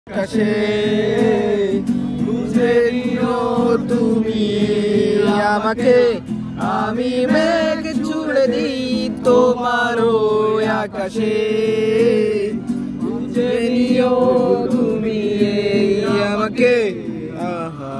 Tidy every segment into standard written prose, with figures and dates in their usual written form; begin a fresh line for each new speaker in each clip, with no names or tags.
আকাশে বুঝে নিও তুমি আমাকে, আমি মেঘ ছুড়ে দিই তোমার ওই আকাশে। বুঝে নিও তুমি আমাকে, আহা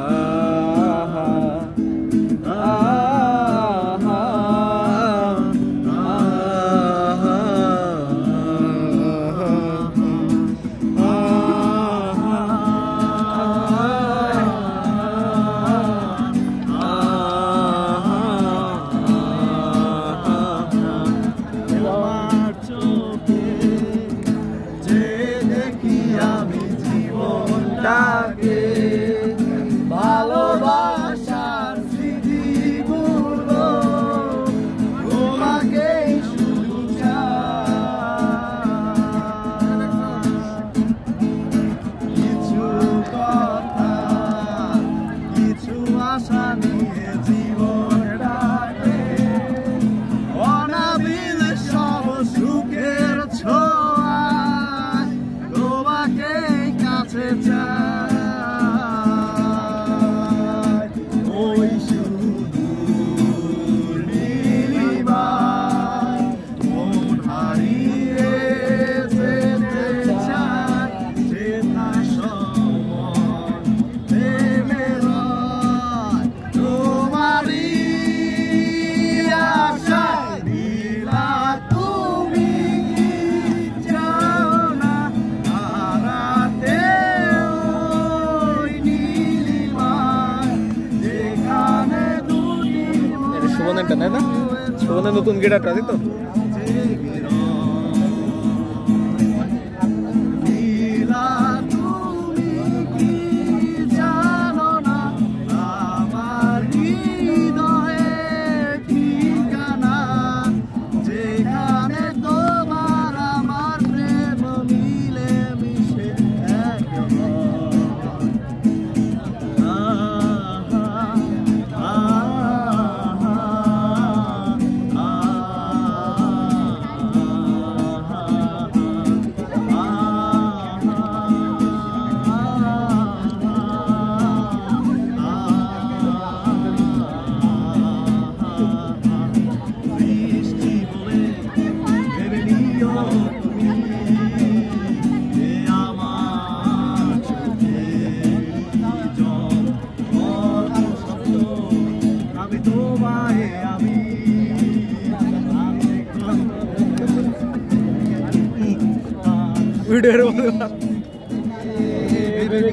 ভালোবাসার স্মৃতিগুলো তোমাকে শুধু কিছু কথা, কিছু আশা নিয়ে জীবনটাকে অনাবিল সব সুখের ছোঁয়ায় তোমাকে কাছে চাই। শোভনের তাই না? শোভনের নতুন গিটারটা তাই তো?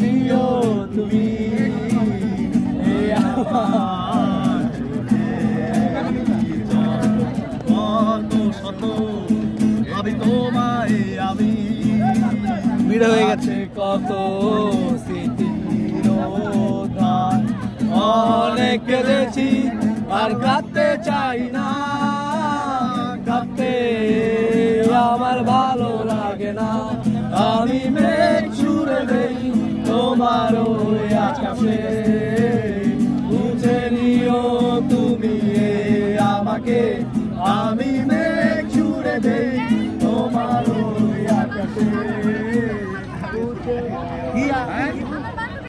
ভিডিওর তুমি ভিড় হয়ে গেছে কত স্মৃতির উদ্যান, অনেক কেঁদেছি আর কাঁদতে চাই না, কাঁদতে আমার ভালো লাগে না। আমি মেঘ ছুড়ে দেই তোমার ওই আকাশে, বুঝে নিও তুমি আমাকে, আমি মেঘ ছুড়ে দেই